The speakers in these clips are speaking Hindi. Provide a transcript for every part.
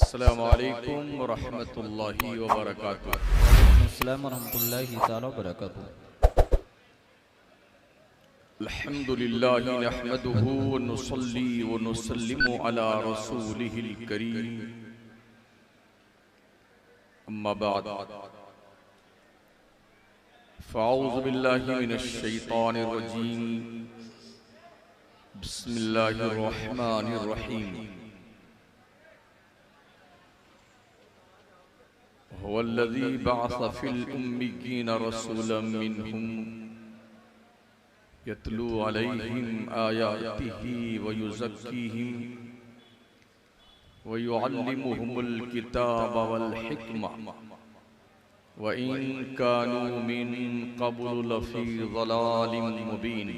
अस्सलामु अलैकुम वरहमतुल्लाहि वबरकातुहू। अस्सलाम वरहमतुल्लाहि ताला वबरकातुहू। अल्हम्दुलिल्लाहि नहमदुहु व नुसल्ली व नुसल्लिमु अला रसूलिहिल करीम। अम्मा बाद फ़अऊज़ु बिल्लाहि मिनश शैतानिर रजीम। बिस्मिल्लाहिर रहमानिर रहीम। हुवल्लज़ी बअस फ़िल उम्मिय्यीना रसूलन मिनहुम यत्लू अलैहिम आयातिही व युज़क्कीहिम व युअल्लिमुहुमुल किताब वल हिक्मा व इन कानू मिन क़ब्लु लफ़ी ज़लालिम मुबीन।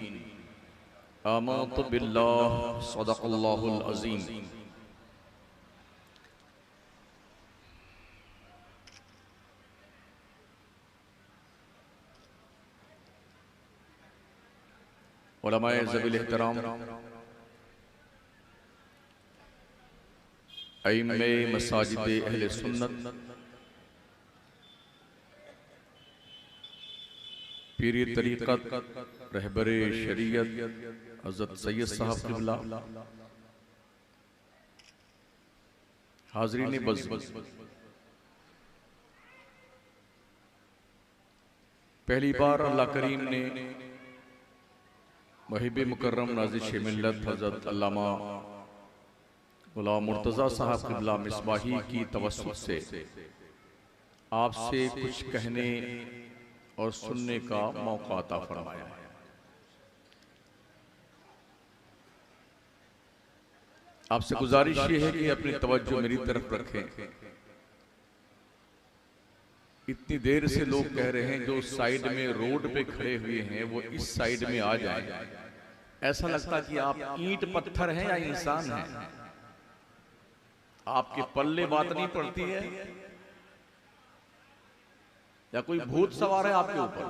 आमन्तु बिल्लाह सदक़ल्लाहुल अज़ीम। उलमाए ज़वील एहतराम, अइम्मे मसाजिद अहले सुन्नत, पीरी तरीक़त, रहबरे शरीयत हज़रत सैयद साहब क़िबला, हाज़रीन बज़्म, पहली बार अल्लाह करीम ने मुहिब मुकर्रम नाज़िश मिल्लत हज़रत अल्लामा गुलाम मुर्तज़ा साहब क़िबला मिसबाही की तवस्सुत से आपसे कुछ कहने और सुनने का मौका अता फरमाया है। आपसे गुजारिश ये है कि अपनी तवज्जो मेरी तरफ रखें। इतनी देर से लोग कह रहे हैं जो साइड में रोड पे खड़े हुए हैं वो इस साइड में आ जाएं। ऐसा लगता कि आप ईंट पत्थर हैं या इंसान हैं। आपके पल्ले बात नहीं पड़ती है या कोई भूत सवार है आपके ऊपर।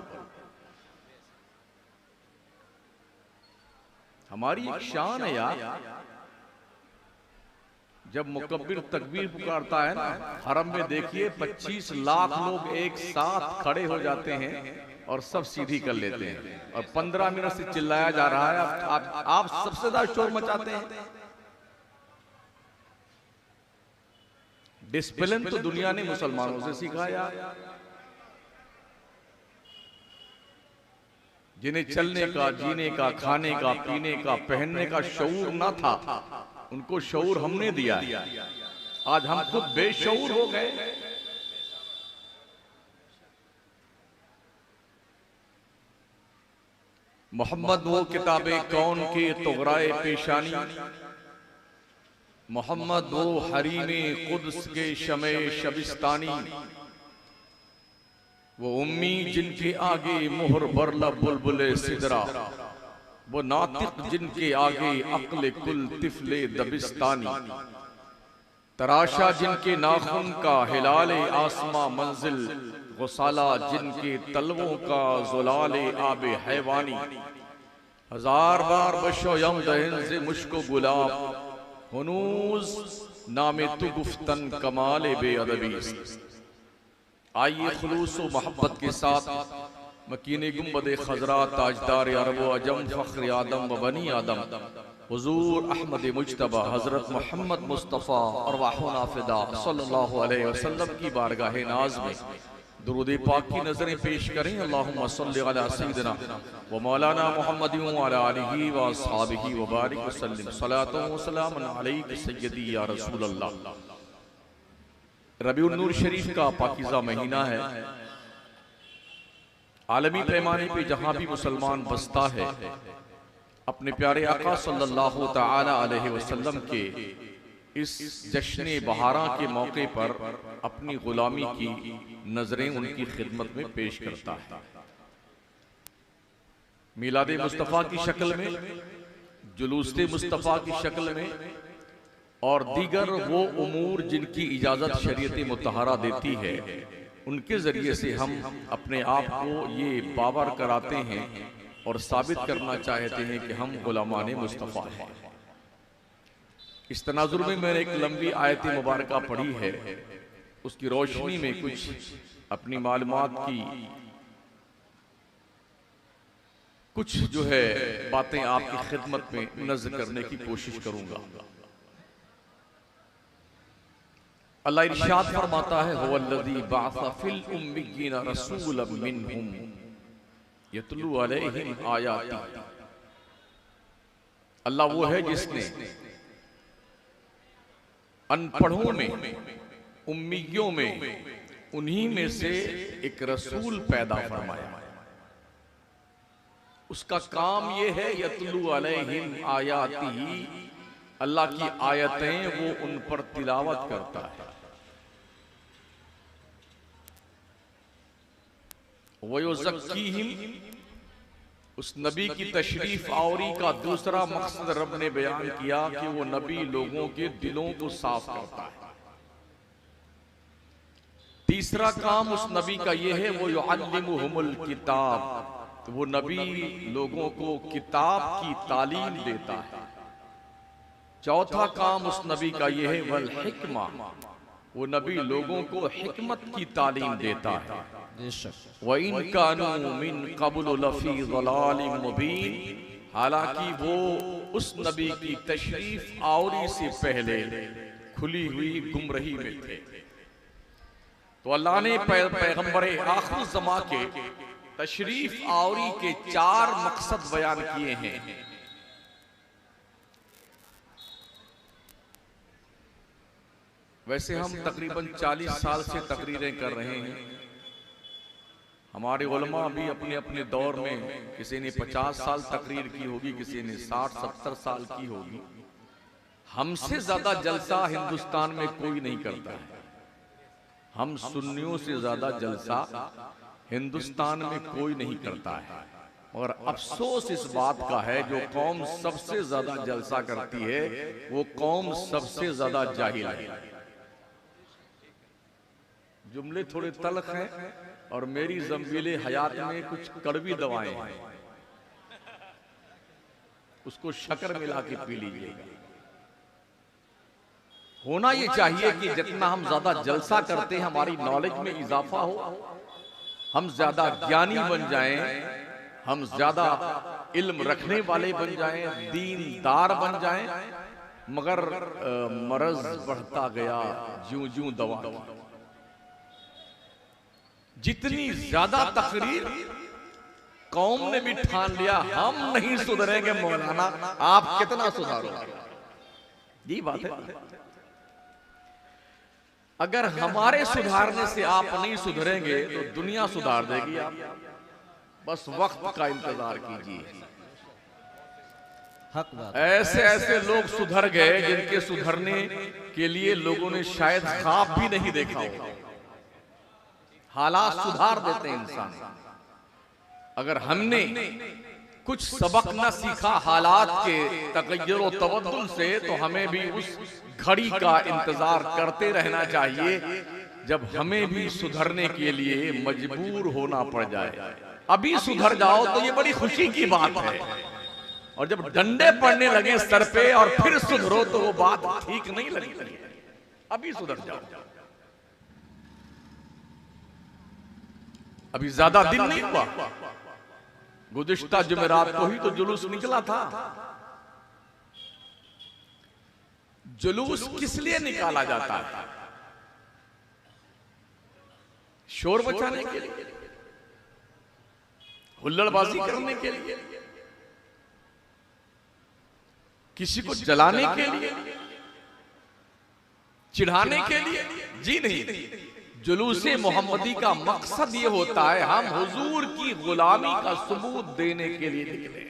हमारी एक शान है यार, जब मुकब्बिर तकबीर पुकारता है ना, हरम में देखिए 25 लाख लोग एक साथ खड़े हो जाते हैं और सब सीधी कर लेते हैं और 15 मिनट से चिल्लाया जा रहा है। आप सबसे ज्यादा शोर मचाते हैं। डिसिप्लिन तो दुनिया ने मुसलमानों से सिखाया। जिन्हें चलने का, जीने का, खाने का, पीने का, पहनने का शऊर ना था, उनको शऊर हमने दिया है। आज हम खुद बेशऊर हो गए। मोहम्मद वो किताबे कौन के तुगराए पेशानी, मोहम्मद वो हरीमे कुद्स के शमे शबिस्तानी, वो उम्मी जिनके आगे मुहर बरला बुलबुले सिदरा, वो नातिक जिनके आगे अक्ल कुल तिफले दबिस्तानी, तराशा जिनके नाखून का हिलाले आसमां मंजिल, गुसाला जिनके तलवों का जुलाले आबे हैवानी, हजार बार बशो यम दहन से मुश्को गुलाब, हुनूज नामे तु गुफ्तन कमाले बेअदबी। आइए खुलूस व मोहब्बत के साथ मकीने गुंबद खजरा ताजदार अरब व अजम फ़ख्र आदम व बनी आदम हुजूर अहमद मुज्तबा हज़रत मोहम्मद मुस्तफ़ा और वाहुना फ़िदा सल्लल्लाहु अलैहि वसल्लम की बारगाह नाज में दुरूद पाक की नज़रें पेश करें। अल्लाहुम्मा सल्लि अला सय्यिदिना व मौलाना मुहम्मदिन व अला आलिहि व अस्हाबिहि व बारिक व सल्लिम सलातन व सलामन अलैका सय्यदी या रसूल अल्लाह। रबीउन नूर शरीफ का पाकीज़ा महीना है। आलमी पैमाने पे जहां भी मुसलमान बसता है, अपने प्यारे आका सल्लल्लाहु तआला अलैहि वसल्लम के इस जश्न बहारा के मौके पर अपनी गुलामी की नजरें उनकी खिदमत में पेश करता है। मिलादे मुस्तफ़ा की शक्ल में, जुलूसे मुस्तफ़ा की शक्ल में और दीगर वो उमूर जिनकी इजाजत शरीयत मुतहरा देती है, उनके जरिए से हम अपने आप को ये बावर कराते हैं और साबित करना चाहते हैं कि हम गुलामान मुस्तफ़ा हैं। इस तनाजुर में मैंने एक लंबी आयत मुबारका पढ़ी है, उसकी रोशनी में कुछ अपनी मालूमात की कुछ जो है बातें आपकी खिदमत में नज़्म करने की कोशिश करूंगा। अल्लाह इरशाद फरमाता है, हुवल्लज़ी बअसा फिल उम्मिय्यीना रसूलन मिनहुम यतलू अलैहिम आयाती। अल्लाह वो है जिसने अनपढ़ों में, उम्मियों में, उन्हीं में से एक रसूल पैदा फरमाया। उसका काम ये है यतलू अलैहिम आयाती, अल्लाह की आयतें वो उन पर तिलावत करता है। वयुज़क्कीहिम, उस नबी की तशरीफ आवरी का दूसरा मकसद रब ने बयान किया कि वो नबी लोगों के दिलों को साफ करता है। तीसरा काम उस नबी का यह है वो युअल्लिमुहुमुल किताब, तो वो नबी लोगों को किताब की तालीम देता है। चौथा काम उस नबी का यह है वल हिक्मा, वो नबी लोगों को हिकमत की तालीम देता है। व इन कानू मिन क़ब्ल लफ़ी ज़लालिम मुबीन, हालांकि वो उस नबी की तशरीफ आवरी से पहले खुली हुई गुमराही में थे। तो अल्लाह ने पैगंबर आखिर ज़मा के तशरीफ आवरी के 4 मकसद बयान किए हैं। वैसे हम तकरीबन 40 साल से तकरीरें कर रहे हैं। हमारे उलमा भी अपने अपने दौर में, किसी ने 50 साल तकरीर की होगी, किसी ने 60-70 साल की होगी। हमसे ज्यादा जलसा हिंदुस्तान में कोई नहीं करता है। हम सुन्नियों से ज्यादा जलसा हिंदुस्तान में कोई नहीं करता है। और अफसोस इस बात का है, जो कौम सबसे ज्यादा जलसा करती है वो कौम सबसे ज्यादा जाहिल है। जुमले थोड़े तल्ख हैं और मेरी ज़ंबीले हयात में कुछ कड़वी दवाएं हैं, उसको शक्कर मिला के पी लीजिएगा। होना ये चाहिए कि जितना हम ज्यादा जलसा करते हैं हमारी नॉलेज में इजाफा हो, हम ज्यादा ज्ञानी बन जाएं, हम ज्यादा इल्म रखने वाले बन जाएं, दीनदार बन जाएं। मगर मरज बढ़ता गया ज्यों ज्यों दवा। जितनी ज्यादा तकरीर, कौम ने भी ठान लिया हम नहीं सुधरेंगे मौलाना, आप कितना सुधारोगे। ये बात है। अगर हमारे सुधारने से आप नहीं सुधरेंगे तो दुनिया सुधार देगी। आप बस वक्त का इंतजार कीजिए। हक बात। ऐसे ऐसे लोग सुधर गए जिनके सुधरने के लिए लोगों ने शायद ख्वाब भी नहीं देखा हो। हालात सुधार देते हैं इंसान। अगर हमने कुछ सबक न सीखा हालात के तगय्युर व तबद्दुल से, तो हमें भी उस घड़ी का इंतजार करते रहना चाहिए जब हमें भी सुधरने के लिए मजबूर होना पड़ जाए। अभी सुधर जाओ तो ये बड़ी खुशी की बात है, और जब डंडे पड़ने लगे सर पे और फिर सुधरो तो वो बात ठीक नहीं लगती। अभी सुधर जाओ। अभी ज्यादा दिन नहीं हुआ, गुज़िश्ता जुमेरात को ही तो जुलूस निकला था। जुलूस किस लिए निकाला जाता है? शोर बचाने के लिए, हुल्लड़बाजी करने के लिए, किसी को जलाने के लिए, चिढ़ाने के लिए? जी नहीं। जुलूसे मोहम्मदी का मकसद ये होता है हम हुजूर की गुलामी का सबूत देने के लिए निकले।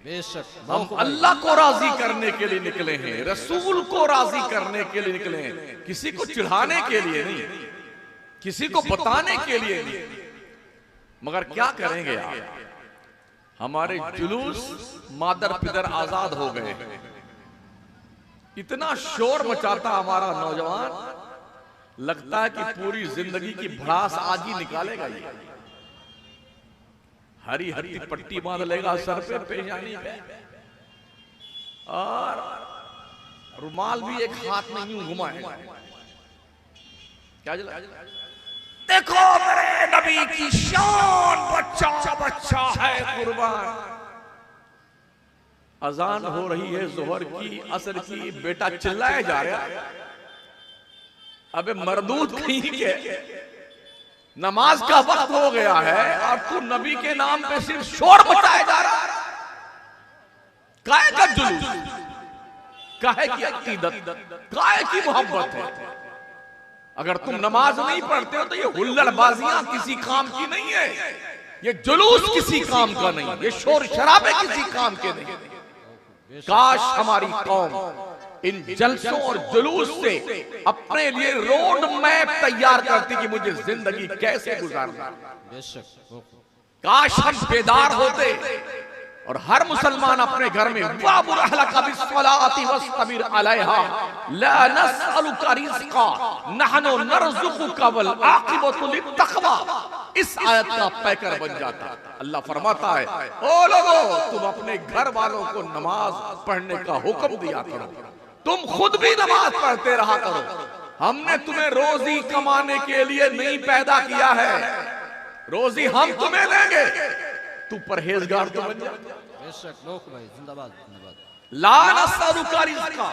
बेशक हम अल्लाह को राजी करने के लिए निकले हैं, रसूल को राजी करने के लिए निकले हैं, किसी को चिढ़ाने के लिए नहीं, किसी को बताने के लिए नहीं। मगर क्या करेंगे आप? हमारे जुलूस मादर पिदर आजाद हो गए। इतना शोर मचाता हमारा नौजवान, लगता है कि पूरी जिंदगी की भड़ास आज ही निकालेगा। ये हरी हरी पट्टी बांध लेगा सर पे, पेशानी पे, और रुमाल भी एक हाथ में यूं घुमाए, क्या जला? देखो मेरे नबी की शान, बच्चा बच्चा है कुर्बान। अजान हो रही है जोहर की, असर की, बेटा चिल्लाए जा रहा है। अबे मरदूद कहीं के, नमाज का वक्त हो गया है और तू नबी के नाम पे सिर्फ शोर मचाया जा रहा है। काहे का जुलूस, काहे की अकीदत, काहे की मोहब्बत है? अगर तुम नमाज नहीं पढ़ते हो तो ये हुल्लड़बाजियां किसी काम की नहीं है, ये जुलूस किसी काम का नहीं, ये शोर शराबे किसी काम के नहीं। काश हमारी कौम इन जलसों और जुलूस से अपने लिए रोड मैप तैयार करती कि मुझे जिंदगी कैसे गुजारना। काश हम बेदार होते और हर मुसलमान अपने घर में इस आयत का पैकर बन जाता। अल्लाह फरमाता है, ओ लोगों, तुम अपने घर वालों को नमाज पढ़ने का हुक्म दिया करो, तुम खुद भी नमाज पढ़ते रहा करो। हमने तुम्हें रोजी कमाने के लिए नहीं पैदा किया है, रोजी हम तुम्हें देंगे, तू परहेजगार तो बन जा। ला नस्अलुका रिज़्क़ा,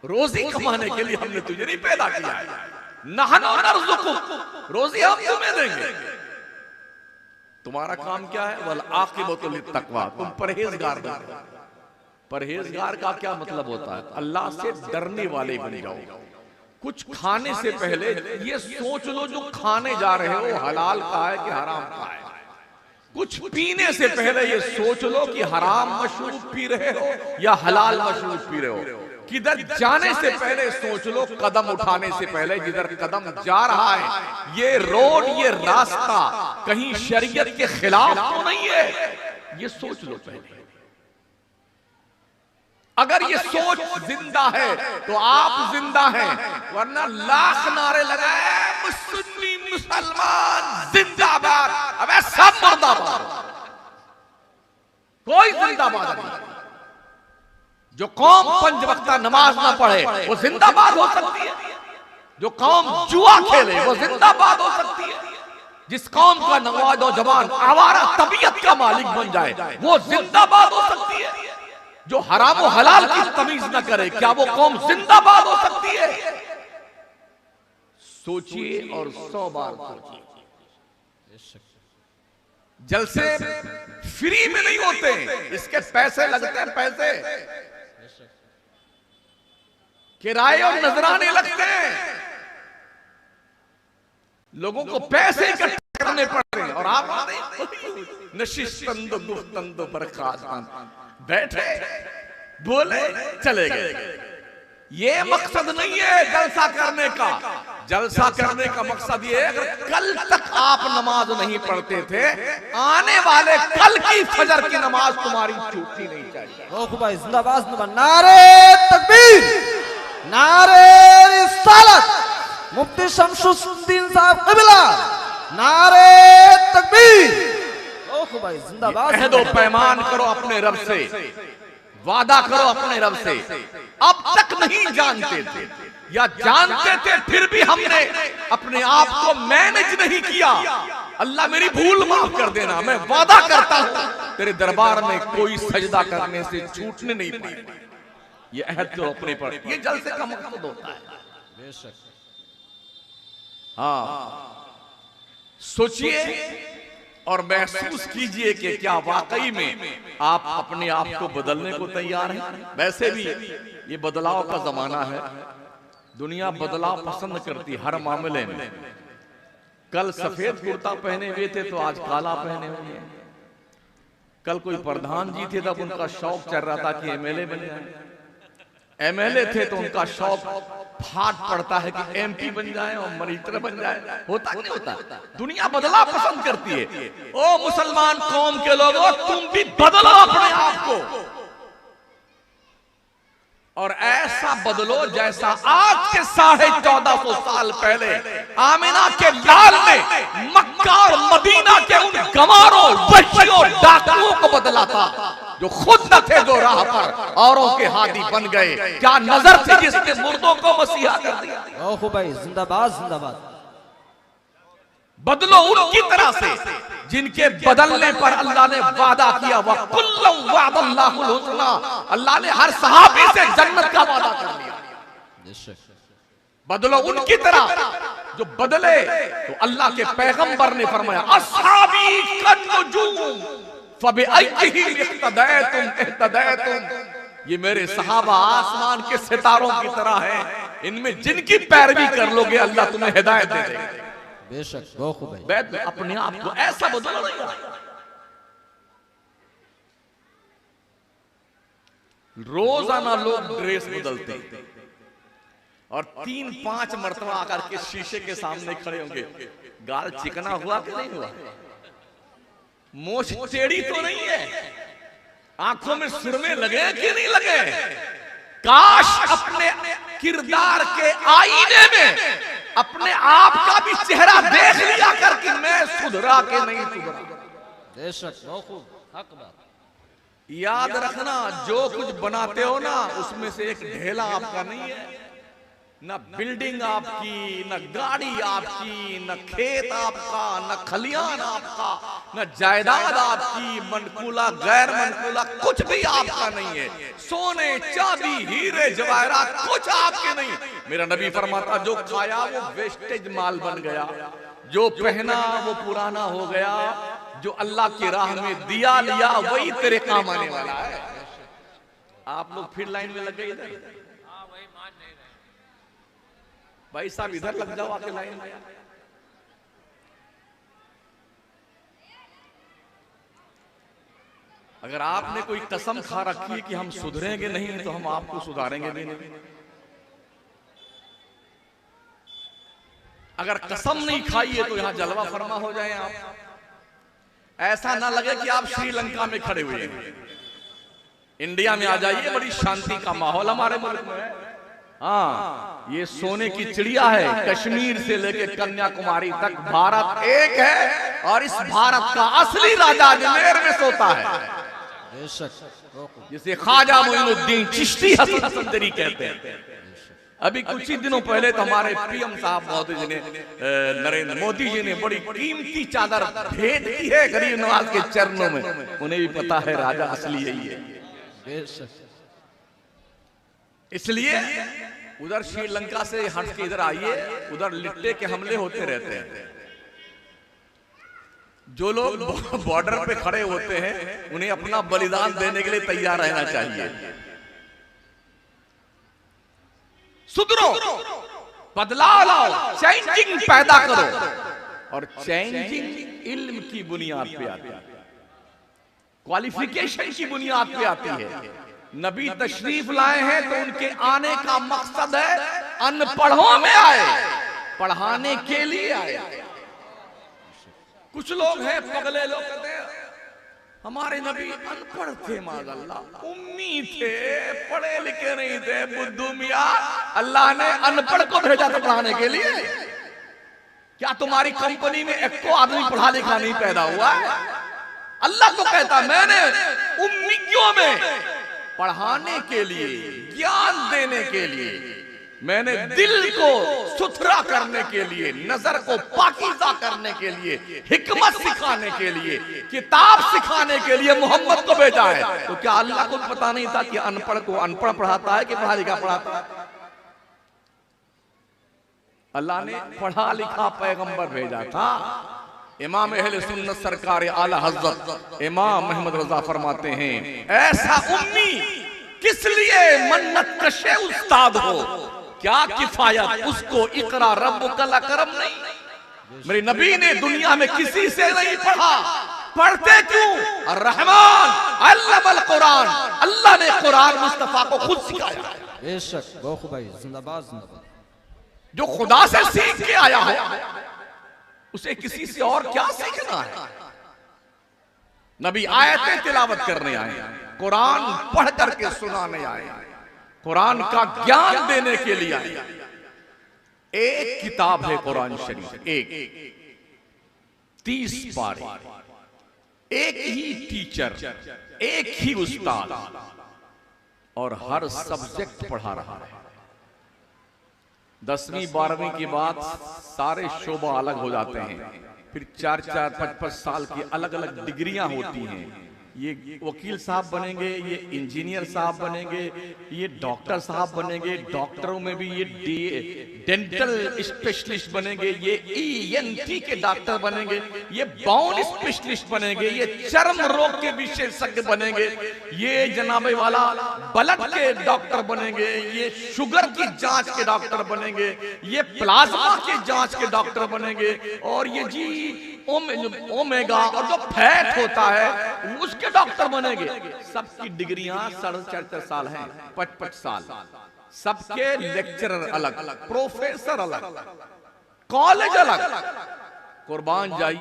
रोजी कमाने के लिए हमने तुझे नहीं पैदा किया है। नहनु नर्ज़ुकुक, रोजी हम तुम्हें देंगे, तुम्हारा काम क्या है? वल आक़िबतु लित्तक़वा, तुम परहेजगार बनो। परहेजगार का क्या मतलब होता है? अल्लाह से डरने वाले बन जाओ। कुछ खाने से पहले ये सोच लो जो खाने जा रहे हो हलाल का है कि हराम का है। कुछ पीने से पहले ये सोच लो कि हराम मशरूब पी रहे हो या हलाल मशरूब पी रहे हो। किधर जाने से पहले सोच लो, कदम उठाने से पहले जिधर कदम जा रहा है ये रोड, ये रास्ता कहीं शरीयत के खिलाफ तो नहीं है, ये सोच लो पहले। अगर ये सोच जिंदा है तो आप जिंदा हैं, वरना लाख नारे लगाए सुन्नी मुसलमान जिंदाबाद, अबे सब मुर्दाबाद, कोई जिंदाबाद नहीं। जो कौम पंज वक्ता नमाज ना पढ़े वो जिंदाबाद हो सकती है, जो कौम जुआ खेले वो जिंदाबाद हो सकती है, जिस कौम का नौजवान आवारा तबीयत का मालिक बन जाए वो जिंदाबाद हो सकती है, जो हराम और हलाल की तमीज न करे क्या वो कौम जिंदाबाद हो सकती है? सोचिए और 100 बार सोचिए। जलसे फ्री में नहीं होते, इसके पैसे लगते हैं, पैसे किराए और नजराने लगते हैं, लोगों को पैसे इकट्ठे करने पड़ते हैं। और आप नशिस्तंदो गुफ्तंदो बरखास्तंद, बैठे बोले चले गए। ये मकसद नहीं है जलसा करने का। जलसा करने का मकसद ये है, अगर कल तक आप नमाज नहीं पढ़ते थे, आने वाले कल की फजर की नमाज तुम्हारी छूटनी नहीं चाहिए। जिंदाबाद, नारे तकबीर, नारे रिसालत, मुफ्ती शमसुद्दीन साहब क़िबला, नारे तकबीर। जिंदाबाद। अहद व पैमान करो अपने रब से, वादा करो अपने रब से। अब तक नहीं जानते थे या जानते थे फिर भी हमने अपने आप को मैनेज नहीं किया। अल्लाह मेरी भूल माफ कर देना, मैं वादा करता हूं तेरे दरबार में कोई सजदा करने से छूटने नहीं पाएगा। ये अहद तो अपने पर, ये जलसे का मकसद होता है। बेशक। हाँ, सोचिए और महसूस कीजिए कि क्या वाकई में आप अपने आप को बदलने को तैयार हैं। वैसे भी ये बदलाव का जमाना है, दुनिया बदलाव पसंद करती हर मामले में। कल सफेद कुर्ता पहने हुए थे तो आज काला पहने हुए हैं। कल कोई प्रधान जी थे तब उनका शौक चल रहा था कि एमएलए बन जाए। एमएलए थे तो उनका शौक फाट पड़ता है कि एमपी बन जाए और मनीटर बन जाए। होता नहीं होता, दुनिया बदलाव पसंद करती है। ओ मुसलमान कौम के लोगों, तुम भी बदलो अपने आप को और ऐसा बदलो जैसा आज के 1450 साल पहले आमिना के लाल ने मक्का और मदीना के उन गंवारों, वहशियों, डाकुओं को बदला था। जो खुद न थे जो राह पर औरों के हादी बन गए। क्या नजर थी जिसने मुर्दों को मसीहा कर दिया। ओहो भाई जिंदाबाद जिंदाबाद। बदलो उनकी तरह से जिनके बदलने पर अल्लाह ने वादा किया। वकुल्लम वअदल्लाहुल हुस्ना, अल्लाह ने हर सहाबी से जन्नत का वादा कर लिया। बदलो उनकी तरह जो बदले। तो अल्लाह के पैगंबर ने फरमाया अस्हाबी कन्नुजूम फबिअय्यिहिम इक्तदैतुम इह्तदैतुम, ये मेरे सहाबा आसमान के सितारों की तरह है, इनमें जिनकी पैरवी कर लोगे अल्लाह तुम्हें हिदायत दे देगा। बेशक बहुत खूब भाई। बैत अपने आप को ऐसा बदलो नहीं। रोजाना लोग ड्रेस बदलते हैं और 3-5 मरतबा आकर के शीशे के सामने खड़े होंगे। गाल चिकना हुआ कि नहीं हुआ, मोछ टेढ़ी तो नहीं है, आंखों में सुरमे लगे कि नहीं लगे। काश अपने किरदार के आईने में अपने आप का भी चेहरा देख लिया कर कि मैं सुधरा के नहीं सुधरा। बेशक बहुत खूब, हक बात। याद रखना जो कुछ बनाते हो ना उसमें से एक ढेला आपका नहीं है। न बिल्डिंग आपकी, न गाड़ी आपकी, न खेत आपका, न खलियान आपका, न जायदाद आपकी, मनकूला गैर मनकूला कुछ भी आपका नहीं है। सोने चांदी हीरे जवाहरात कुछ आपके नहीं। मेरा नबी फरमाता जो खाया वो वेस्टेज माल बन गया, जो पहना वो पुराना हो गया, जो अल्लाह की राह में दिया लिया वही तेरे काम आने वाला है। आप लोग फिर लाइन में लग गए इधर। भाई साहब इधर लग जाओ आके लाइन में। अगर आपने कोई कसम खा रखी है कि हम सुधरेंगे नहीं तो हम आपको सुधारेंगे भी नहीं। अगर कसम नहीं खाई है तो यहां जलवा फरमा हो जाए आप। ऐसा ना लगे कि आप श्रीलंका में खड़े हुए हैं। इंडिया में आ जाइए, बड़ी शांति का माहौल हमारे मुल्क में है। हाँ, ये सोने की चिड़िया है। कश्मीर से लेकर कन्याकुमारी तक भारत एक है और इस भारत का असली राजा अजमेर में सोता है, जिसे ख्वाजा मोइनुद्दीन चिश्ती हसन संदरी कहते हैं। अभी कुछ ही दिनों पहले तो हमारे पीएम साहब मोदी जी ने, नरेंद्र मोदी जी ने बड़ी कीमती चादर भेंट की है गरीब नवाज के चरणों में। उन्हें भी पता है राजा असली यही है। इसलिए उधर श्रीलंका से हट के इधर आइए, उधर लिट्टे के हमले होते रहते हैं। जो लोग बॉर्डर पे खड़े होते हैं उन्हें अपना बलिदान देने के लिए तैयार रहना चाहिए। सुधरो, बदलाव लाओ, चेंजिंग पैदा करो। और चेंजिंग इल्म की बुनियाद पे आती है, क्वालिफिकेशन की बुनियाद पे आती है। नबी तशरीफ लाए हैं तो उनके आने का मकसद है अनपढ़ों में आए, पढ़ाने के लिए आए। कुछ लोग हैं पगले लोग, कहते हैं हमारे नबी अनपढ़ थे, माज़अल्लाह उम्मी थे, पढ़े लिखे नहीं थे। बुद्धू मियां, अल्लाह ने अनपढ़ को भेजा था पढ़ाने के लिए। क्या तुम्हारी कंपनी में एक को आदमी पढ़ा लिखा नहीं पैदा हुआ है? अल्लाह तो कहता मैंने उम्मियों में पढ़ाने के लिए, ज्ञान देने के लिए, मैंने दिल को सुथरा करने के लिए, नजर को पाकीज़ा करने के लिए, हिकमत सिखाने के लिए, किताब सिखाने के लिए मोहम्मद को भेजा है। तो क्या अल्लाह को पता नहीं था कि अनपढ़ को अनपढ़ पढ़ाता है कि पढ़ा लिखा पढ़ाता है? अल्लाह ने पढ़ा लिखा पैगंबर भेजा था। इमाम अहले सुन्नत सरकार आला हज़रत इमाम मोहम्मद रज़ा फरमाते हैं, ऐसा उम्मी किस लिए मन्नत कशे उस्ताद हो, क्या किफायत उसको इकरा रब्बुकल अकरम नहीं। मेरे नबी ने दुनिया में किसी से नहीं पढ़ा, पढ़ते क्यों? अर्रहमान अल्लमल कुरान, अल्लाह ने कुरान मुस्तफा को खुद सिखाया। बेशक बहुत भाई, जिंदाबाद जिंदाबाद। जो खुदा से सीख के आया हो उसे किसी से और क्या सीखना है? नबी आयतें तिलावत करने आए, कुरान पढ़ करके सुनाने आए, कुरान का ज्ञान देने के लिए आए। एक किताब है कुरान शरीफ, एक 30 पारे, एक ही टीचर, एक ही उस्ताद और हर सब्जेक्ट पढ़ा रहा है। 10वीं 12वीं के बाद सारे शोबा अलग हो जाते हैं, फिर 4-4 5-5 साल की अलग अलग डिग्रियां होती हैं। ये वकील साहब बनेंगे, ये इंजीनियर साहब बनेंगे, ये डॉक्टर साहब बनेंगे, डॉक्टरों में भी ये डेंटल स्पेशलिस्ट बनेंगे, ये ENT के डॉक्टर बनेंगे, ये बाउल स्पेशलिस्ट बनेंगे, ये चर्म रोग के विशेषज्ञ बनेंगे, ये जनाबे वाला ब्लड के डॉक्टर बनेंगे, ये शुगर की जांच के डॉक्टर बनेंगे, ये प्लाज्मा के जांच के डॉक्टर बनेंगे, और ये जी ओमेगा और जो फैट होता है उसके डॉक्टर बनेंगे। सबकी डिग्रियां 4.5 साल हैं, 5-5 साल। सबके लेक्चरर अलग, प्रोफेसर अलग, कॉलेज अलग। कुर्बान जाइए